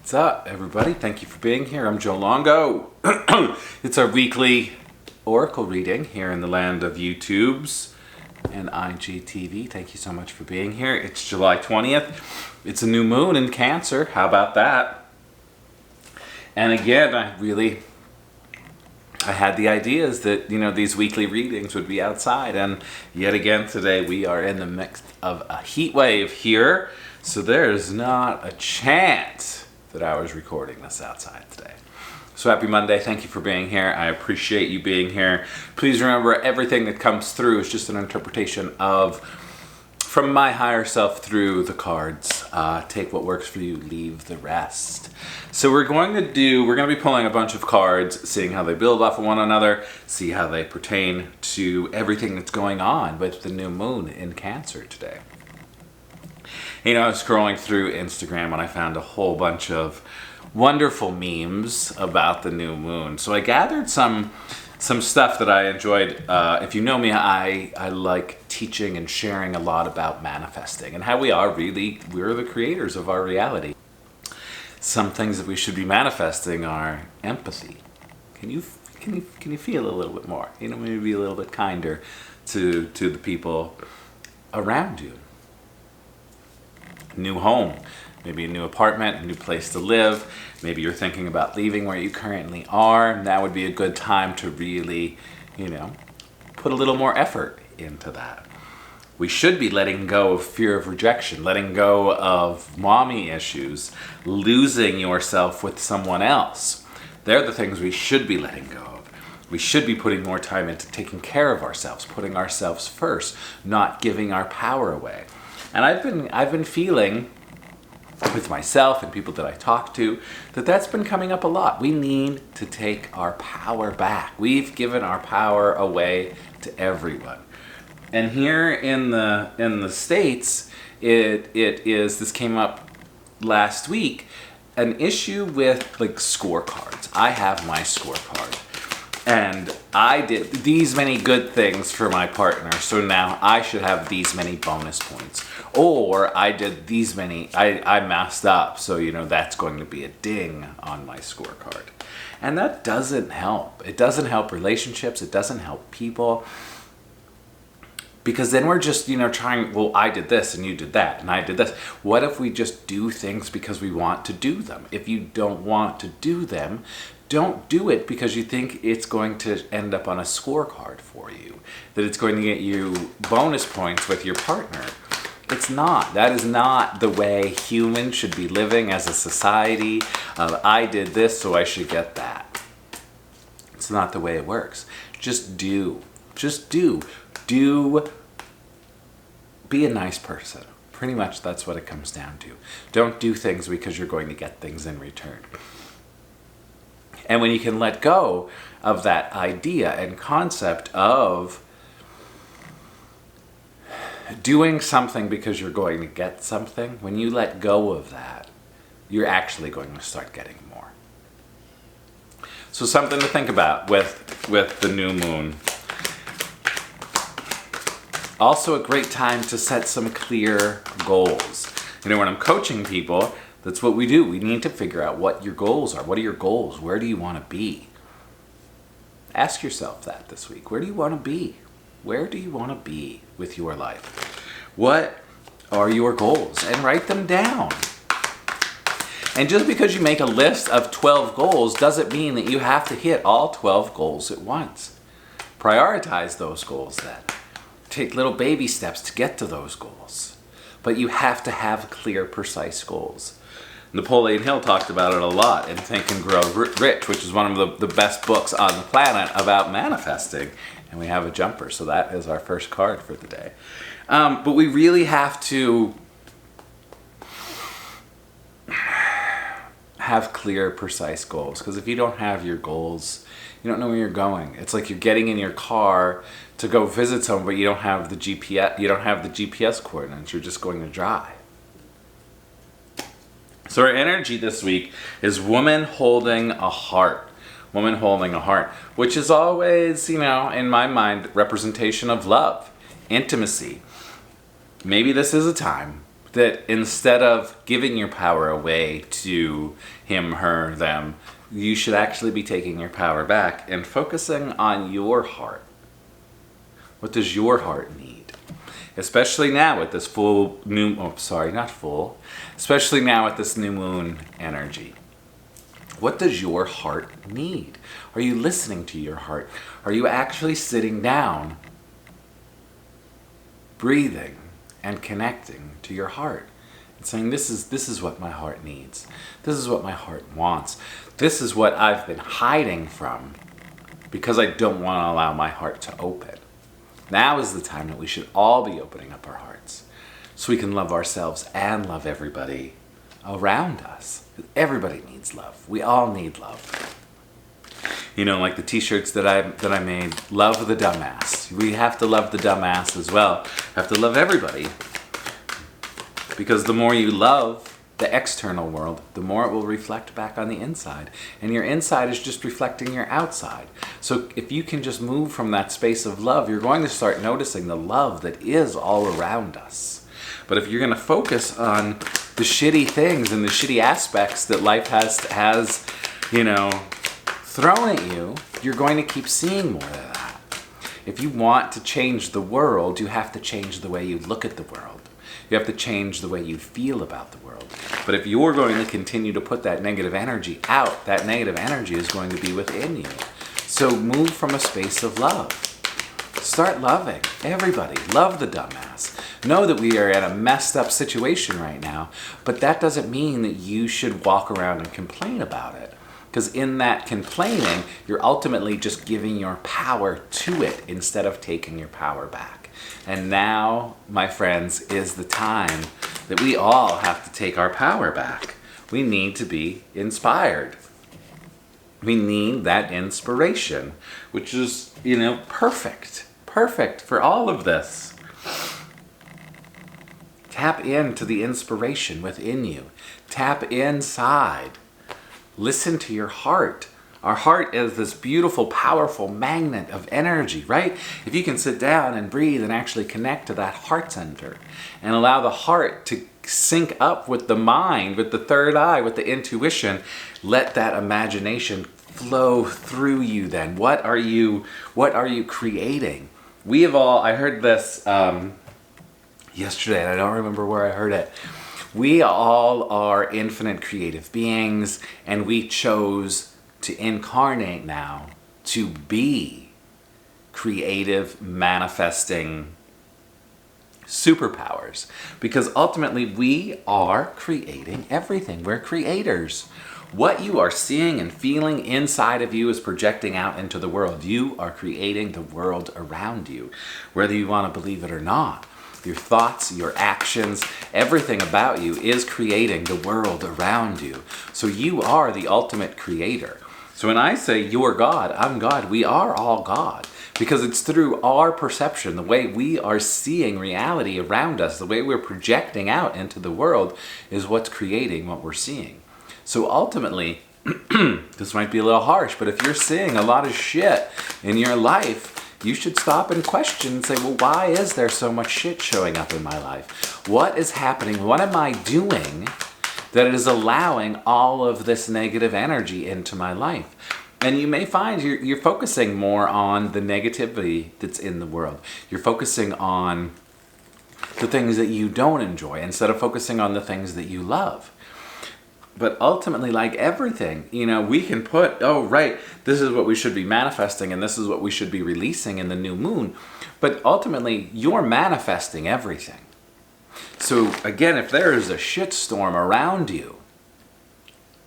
What's up, everybody? Thank you for being here. I'm Joe Longo. It's our weekly Oracle reading here in the land of YouTubes and IGTV. Thank you so much for being here. It's July 20th. It's a new moon in Cancer. How about that? And again, I had the ideas that, these weekly readings would be outside. And yet again today, we are in the midst of a heat wave here. So there's not a chance that I was recording this outside today. So happy Monday. Thank you for being here. I appreciate you being here. Please remember, everything that comes through is just an interpretation from my higher self through the cards. Take what works for you, leave the rest. So we're going to be pulling a bunch of cards, seeing how they build off of one another, see how they pertain to everything that's going on with the new moon in Cancer today. I was scrolling through Instagram and I found a whole bunch of wonderful memes about the new moon. So I gathered some stuff that I enjoyed. If you know me, I like teaching and sharing a lot about manifesting and how we're the creators of our reality. Some things that we should be manifesting are empathy. Can you feel a little bit more? Maybe be a little bit kinder to the people around you. New home, maybe a new apartment, a new place to live. Maybe you're thinking about leaving where you currently are. That would be a good time to really, put a little more effort into that. We should be letting go of fear of rejection, letting go of mommy issues, losing yourself with someone else. They're the things we should be letting go of. We should be putting more time into taking care of ourselves, putting ourselves first, not giving our power away. And I've been feeling with myself and people that I talk to that's been coming up a lot. We need to take our power back. We've given our power away to everyone. And here in the States, this came up last week, an issue with like scorecards. I have my scorecard. And I did these many good things for my partner, so now I should have these many bonus points. Or I did these many, I messed up, so that's going to be a ding on my scorecard. And that doesn't help. It doesn't help relationships, it doesn't help people. Because then we're just, trying, well, I did this and you did that and I did this. What if we just do things because we want to do them? If you don't want to do them, don't do it because you think it's going to end up on a scorecard for you, that it's going to get you bonus points with your partner. It's not. That is not the way humans should be living as a society. I did this, so I should get that. It's not the way it works. Just do. Just do. Be a nice person. Pretty much that's what it comes down to. Don't do things because you're going to get things in return. And when you can let go of that idea and concept of doing something because you're going to get something, when you let go of that, you're actually going to start getting more. So something to think about with the new moon. Also a great time to set some clear goals. When I'm coaching people, that's what we do. We need to figure out what your goals are. What are your goals? Where do you want to be? Ask yourself that this week. Where do you want to be? Where do you want to be with your life? What are your goals? And write them down. And just because you make a list of 12 goals doesn't mean that you have to hit all 12 goals at once. Prioritize those goals then. Take little baby steps to get to those goals. But you have to have clear, precise goals. Napoleon Hill talked about it a lot in Think and Grow Rich, which is one of the best books on the planet about manifesting. And we have a jumper, so that is our first card for the day. But we really have to have clear, precise goals. Because if you don't have your goals, you don't know where you're going. It's like you're getting in your car to go visit someone, but you don't have the GPS. You don't have the GPS coordinates. You're just going to drive. So our energy this week is woman holding a heart. Woman holding a heart, which is always, in my mind, representation of love, intimacy. Maybe this is a time that instead of giving your power away to him, her, them, you should actually be taking your power back and focusing on your heart. What does your heart need? Especially now with this especially now with this new moon energy. What does your heart need? Are you listening to your heart? Are you actually sitting down, breathing, and connecting to your heart? And saying, this is what my heart needs. This is what my heart wants. This is what I've been hiding from because I don't want to allow my heart to open. Now is the time that we should all be opening up our hearts so we can love ourselves and love everybody around us. Everybody needs love. We all need love. You know, like the t-shirts that I made, love the dumbass. We have to love the dumbass as well. Have to love everybody. Because the more you love the external world, the more it will reflect back on the inside. And your inside is just reflecting your outside. So if you can just move from that space of love, you're going to start noticing the love that is all around us. But if you're going to focus on the shitty things and the shitty aspects that life has, you know, thrown at you, you're going to keep seeing more of that. If you want to change the world, you have to change the way you look at the world. You have to change the way you feel about the world. But if you're going to continue to put that negative energy out, that negative energy is going to be within you. So move from a space of love. Start loving everybody. Love the dumbass. Know that we are in a messed up situation right now, but that doesn't mean that you should walk around and complain about it. Because in that complaining, you're ultimately just giving your power to it instead of taking your power back. And now, my friends, is the time that we all have to take our power back. We need to be inspired. We need that inspiration, which is, you know, perfect. Perfect for all of this. Tap into the inspiration within you. Tap inside. Listen to your heart. Our heart is this beautiful, powerful magnet of energy, right? If you can sit down and breathe and actually connect to that heart center and allow the heart to sync up with the mind, with the third eye, with the intuition, let that imagination flow through you then. What are you creating? I heard this yesterday, and I don't remember where I heard it. We all are infinite creative beings, and we chose to incarnate now to be creative, manifesting superpowers. Because ultimately, we are creating everything. We're creators. What you are seeing and feeling inside of you is projecting out into the world. You are creating the world around you, whether you want to believe it or not. Your thoughts, your actions, everything about you is creating the world around you. So you are the ultimate creator. So when I say you're God, I'm God, we are all God. Because it's through our perception, the way we are seeing reality around us, the way we're projecting out into the world is what's creating what we're seeing. So ultimately, this might be a little harsh, but if you're seeing a lot of shit in your life, you should stop and question and say, well, why is there so much shit showing up in my life? What is happening? What am I doing that is allowing all of this negative energy into my life? And you may find you're focusing more on the negativity that's in the world. You're focusing on the things that you don't enjoy instead of focusing on the things that you love. But ultimately, like everything, you know, we can put, oh, right, this is what we should be manifesting and this is what we should be releasing in the new moon. But ultimately, you're manifesting everything. So again, if there is a shitstorm around you,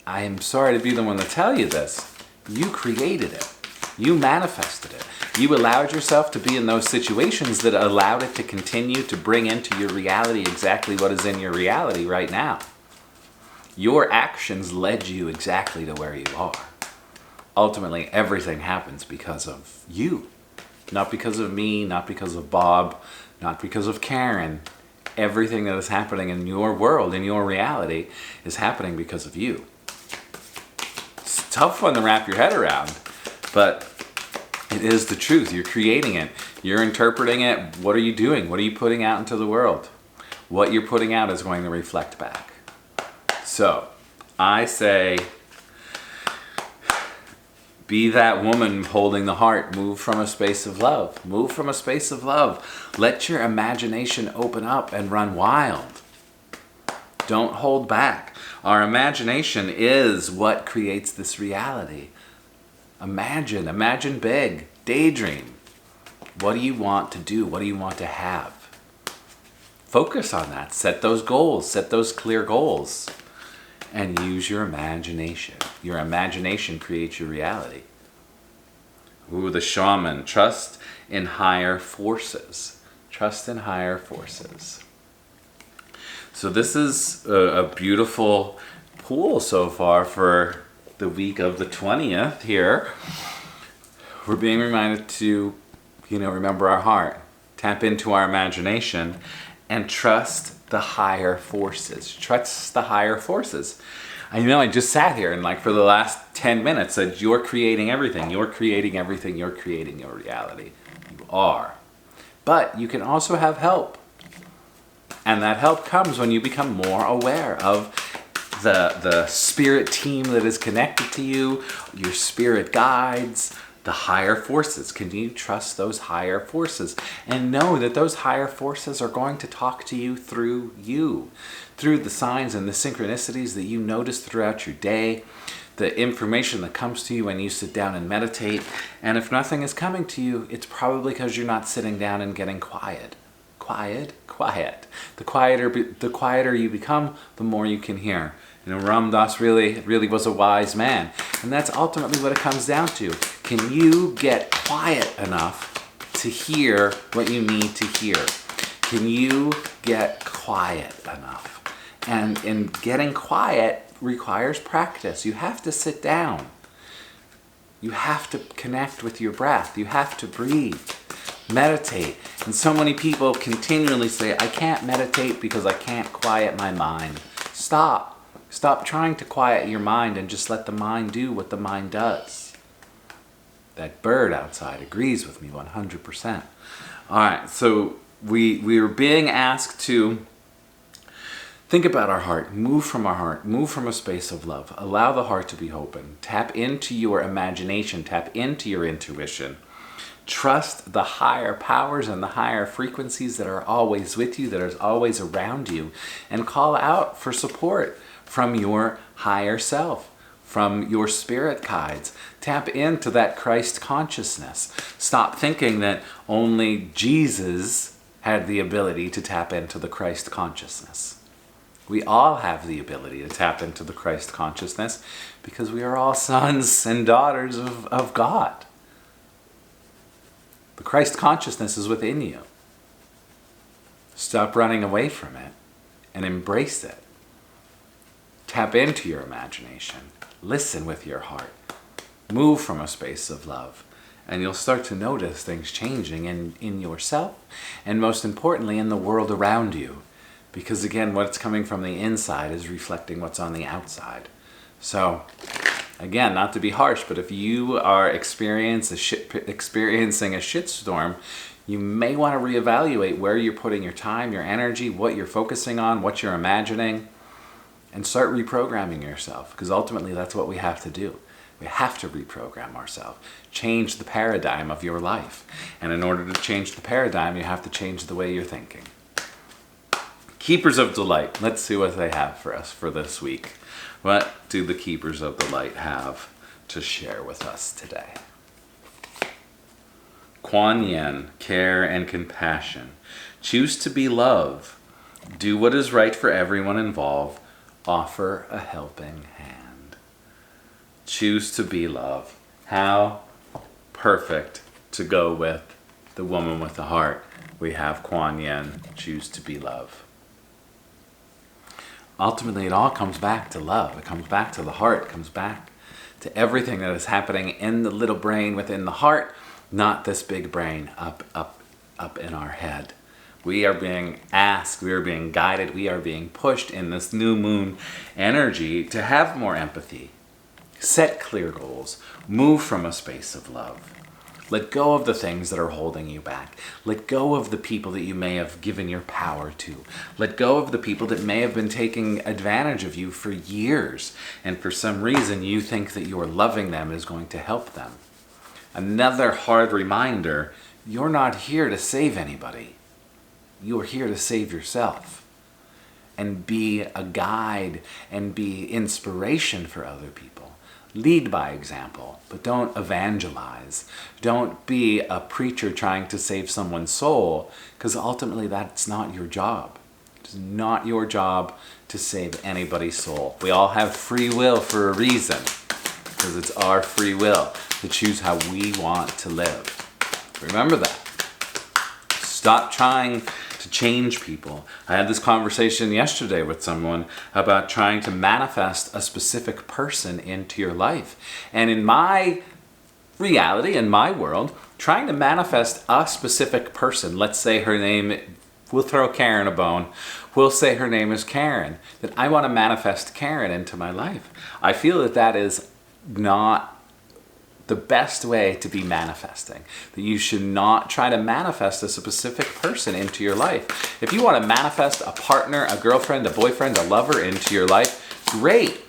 I am sorry to be the one to tell you this. You created it. You manifested it. You allowed yourself to be in those situations that allowed it to continue to bring into your reality exactly what is in your reality right now. Your actions led you exactly to where you are. Ultimately, everything happens because of you. Not because of me, not because of Bob, not because of Karen. Everything that is happening in your world, in your reality, is happening because of you. It's a tough one to wrap your head around, but it is the truth. You're creating it. You're interpreting it. What are you doing? What are you putting out into the world? what you're putting out is going to reflect back. So I say, be that woman holding the heart. Move from a space of love. Move from a space of love. Let your imagination open up and run wild. Don't hold back. Our imagination is what creates this reality. Imagine big. Daydream. What do you want to do? What do you want to have? Focus on that. Set those goals. Set those clear goals. And use your imagination. Your imagination creates your reality. Ooh, the shaman. Trust in higher forces. Trust in higher forces. So this is a beautiful pool so far for the week of the 20th here. We're being reminded to, remember our heart. Tap into our imagination and trust the higher forces. Trust the higher forces. I just sat here and for the last 10 minutes said, you're creating everything. You're creating everything. You're creating your reality. You are. But you can also have help. And that help comes when you become more aware of the spirit team that is connected to you, your spirit guides, the higher forces. Can you trust those higher forces? And know that those higher forces are going to talk to you, through the signs and the synchronicities that you notice throughout your day, the information that comes to you when you sit down and meditate. And if nothing is coming to you, it's probably because you're not sitting down and getting quiet. Quiet. The quieter you become, the more you can hear. Ram Dass really was a wise man. And that's ultimately what it comes down to. Can you get quiet enough to hear what you need to hear? Can you get quiet enough? And in getting quiet requires practice. You have to sit down. You have to connect with your breath. You have to breathe. Meditate. And so many people continually say, I can't meditate because I can't quiet my mind. Stop. Stop trying to quiet your mind and just let the mind do what the mind does. That bird outside agrees with me 100%. All right, so we are being asked to think about our heart, move from our heart, move from a space of love. Allow the heart to be open. Tap into your imagination, tap into your intuition. Trust the higher powers and the higher frequencies that are always with you, that are always around you, and call out for support from your higher self, from your spirit guides. Tap into that Christ consciousness. Stop thinking that only Jesus had the ability to tap into the Christ consciousness. We all have the ability to tap into the Christ consciousness because we are all sons and daughters of God. The Christ consciousness is within you. Stop running away from it and embrace it. Tap into your imagination. Listen with your heart. Move from a space of love. And you'll start to notice things changing in yourself and most importantly in the world around you. Because again, what's coming from the inside is reflecting what's on the outside. So again, not to be harsh, but if you are experiencing a shitstorm, you may want to reevaluate where you're putting your time, your energy, what you're focusing on, what you're imagining, and start reprogramming yourself. Because ultimately, that's what we have to do. We have to reprogram ourselves. Change the paradigm of your life. And in order to change the paradigm, you have to change the way you're thinking. Keepers of Delight. Let's see what they have for us for this week. What do the Keepers of Delight have to share with us today? Kuan Yin, care and compassion. Choose to be love. Do what is right for everyone involved. Offer a helping hand. Choose to be love. How perfect to go with the woman with the heart. We have Kuan Yin, choose to be love. Ultimately, it all comes back to love. It comes back to the heart. It comes back to everything that is happening in the little brain within the heart, not this big brain up in our head. We are being asked, we are being guided, we are being pushed in this new moon energy to have more empathy. Set clear goals. Move from a space of love. Let go of the things that are holding you back. Let go of the people that you may have given your power to. Let go of the people that may have been taking advantage of you for years, and for some reason you think that your loving them is going to help them. Another hard reminder, you're not here to save anybody. You're here to save yourself and be a guide and be inspiration for other people. Lead by example, but don't evangelize. Don't be a preacher trying to save someone's soul, because ultimately that's not your job. It's not your job to save anybody's soul. We all have free will for a reason, because it's our free will to choose how we want to live. Remember that. Stop trying to change people. I had this conversation yesterday with someone about trying to manifest a specific person into your life. And in my reality, in my world, trying to manifest a specific person, let's say her name, we'll throw Karen a bone, we'll say her name is Karen, that I want to manifest Karen into my life. I feel that that is not the best way to be manifesting. That you should not try to manifest a specific person into your life. If you want to manifest a partner, a girlfriend, a boyfriend, a lover into your life, great.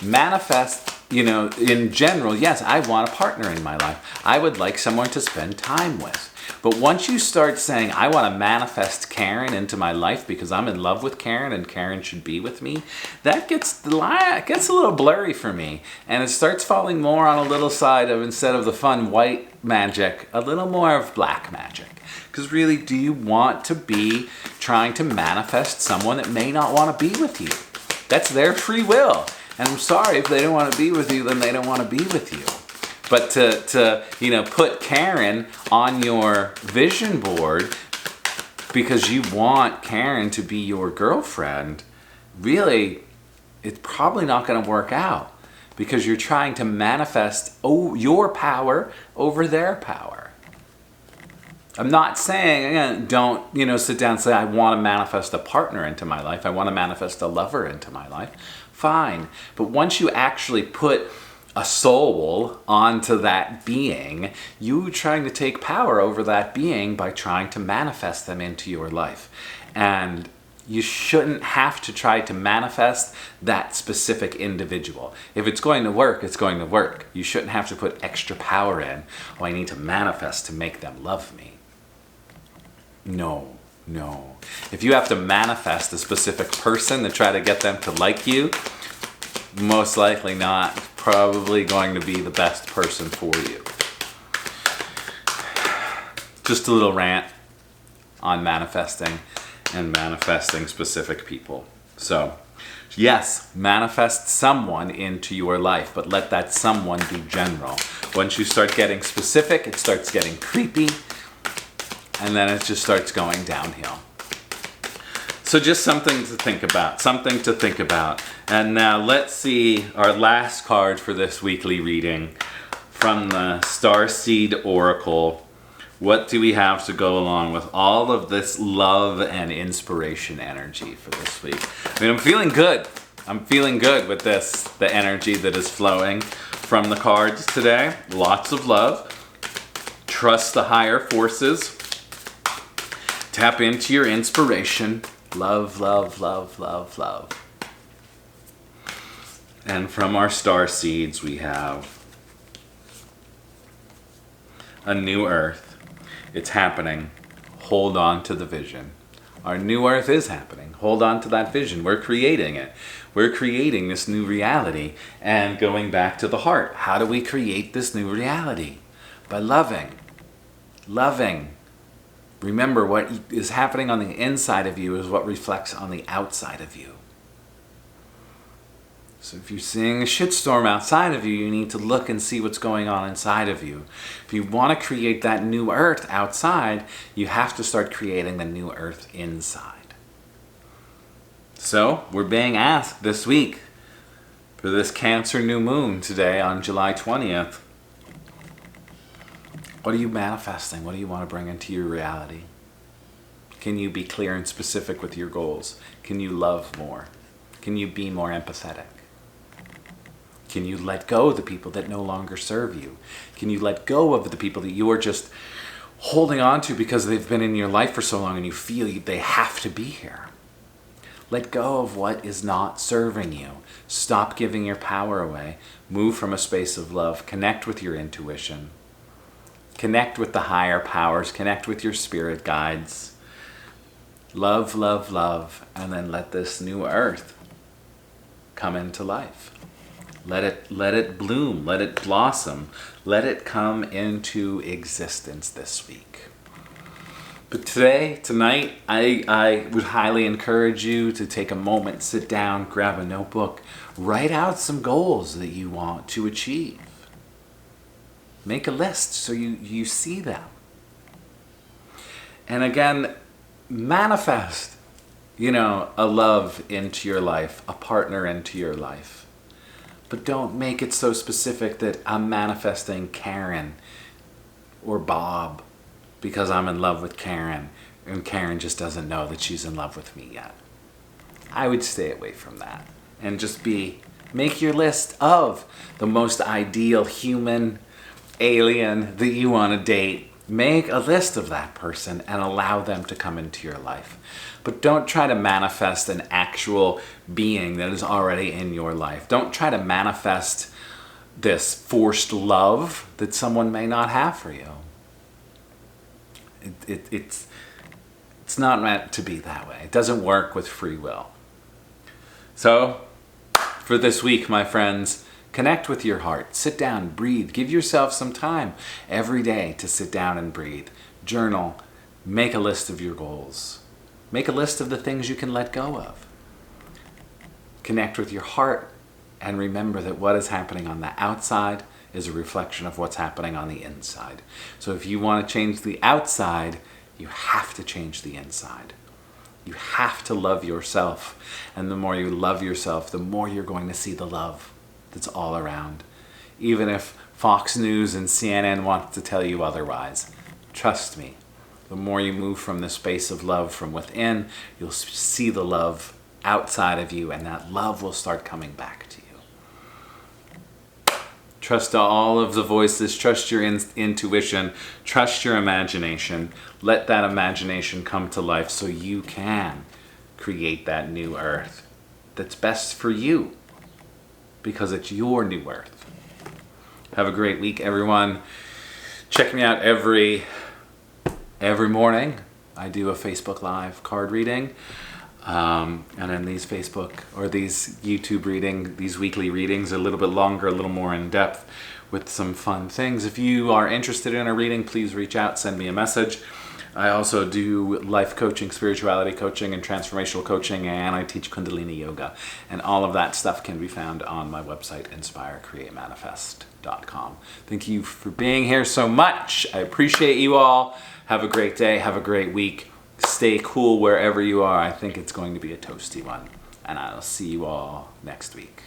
Manifest, in general, yes, I want a partner in my life. I would like someone to spend time with. But once you start saying, I want to manifest Karen into my life because I'm in love with Karen and Karen should be with me, that gets a little blurry for me. And it starts falling more on a little side of, instead of the fun white magic, a little more of black magic. Because really, do you want to be trying to manifest someone that may not want to be with you? That's their free will. And I'm sorry, if they don't want to be with you, then they don't want to be with you. But to put Karen on your vision board because you want Karen to be your girlfriend, really, it's probably not going to work out, because you're trying to manifest your power over their power. I'm not saying, again, don't sit down and say, I want to manifest a partner into my life. I want to manifest a lover into my life. Fine. But once you actually put a soul onto that being, you trying to take power over that being by trying to manifest them into your life. And you shouldn't have to try to manifest that specific individual. If it's going to work, it's going to work. You shouldn't have to put extra power in, I need to manifest to make them love me. No. If you have to manifest a specific person to try to get them to like you, most likely not probably going to be the best person for you. Just a little rant on manifesting and manifesting specific people. So, yes, manifest someone into your life, but let that someone be general. Once you start getting specific, it starts getting creepy, and then it just starts going downhill. So just something to think about. And now let's see our last card for this weekly reading from the Starseed Oracle. What do we have to go along with all of this love and inspiration energy for this week? I'm feeling good. I'm feeling good with this, the energy that is flowing from the cards today. Lots of love. Trust the higher forces. Tap into your inspiration. Love, love, love, love, love. And from our star seeds, we have a new earth. It's happening. Hold on to the vision. Our new earth is happening. Hold on to that vision. We're creating it. We're creating this new reality. And going back to the heart, how do we create this new reality? By loving. Loving. Remember, what is happening on the inside of you is what reflects on the outside of you. So if you're seeing a shitstorm outside of you, you need to look and see what's going on inside of you. If you want to create that new earth outside, you have to start creating the new earth inside. So we're being asked this week for this Cancer new moon today on July 20th. What are you manifesting? What do you want to bring into your reality? Can you be clear and specific with your goals? Can you love more? Can you be more empathetic? Can you let go of the people that no longer serve you? Can you let go of the people that you are just holding on to because they've been in your life for so long and you feel they have to be here? Let go of what is not serving you. Stop giving your power away. Move from a space of love. Connect with your intuition. Connect with the higher powers. Connect with your spirit guides. Love, love, love. And then let this new earth come into life. Let it bloom. Let it blossom. Let it come into existence this week. But tonight, I would highly encourage you to take a moment, sit down, grab a notebook, write out some goals that you want to achieve. Make a list so you see them. And again, manifest, a love into your life, a partner into your life. But don't make it so specific that I'm manifesting Karen or Bob because I'm in love with Karen and Karen just doesn't know that she's in love with me yet. I would stay away from that and just make your list of the most ideal human alien that you want to date. Make a list of that person and allow them to come into your life. But don't try to manifest an actual being that is already in your life. Don't try to manifest this forced love that someone may not have for you. It's not meant to be that way. It doesn't work with free will. So, for this week, my friends, connect with your heart. Sit down, breathe. Give yourself some time every day to sit down and breathe. Journal. Make a list of your goals. Make a list of the things you can let go of. Connect with your heart and remember that what is happening on the outside is a reflection of what's happening on the inside. So if you want to change the outside, you have to change the inside. You have to love yourself. And the more you love yourself, the more you're going to see the love that's all around. Even if Fox News and CNN want to tell you otherwise, trust me, the more you move from the space of love from within, you'll see the love outside of you, and that love will start coming back to you. Trust all of the voices, trust your intuition, trust your imagination. Let that imagination come to life so you can create that new earth that's best for you, because it's your new earth. Have a great week, everyone. Check me out every morning. I do a Facebook Live card reading. And then these YouTube these weekly readings are a little bit longer, a little more in depth with some fun things. If you are interested in a reading, please reach out, send me a message. I also do life coaching, spirituality coaching, and transformational coaching, and I teach Kundalini yoga. And all of that stuff can be found on my website, inspirecreatemanifest.com. Thank you for being here so much. I appreciate you all. Have a great day. Have a great week. Stay cool wherever you are. I think it's going to be a toasty one. And I'll see you all next week.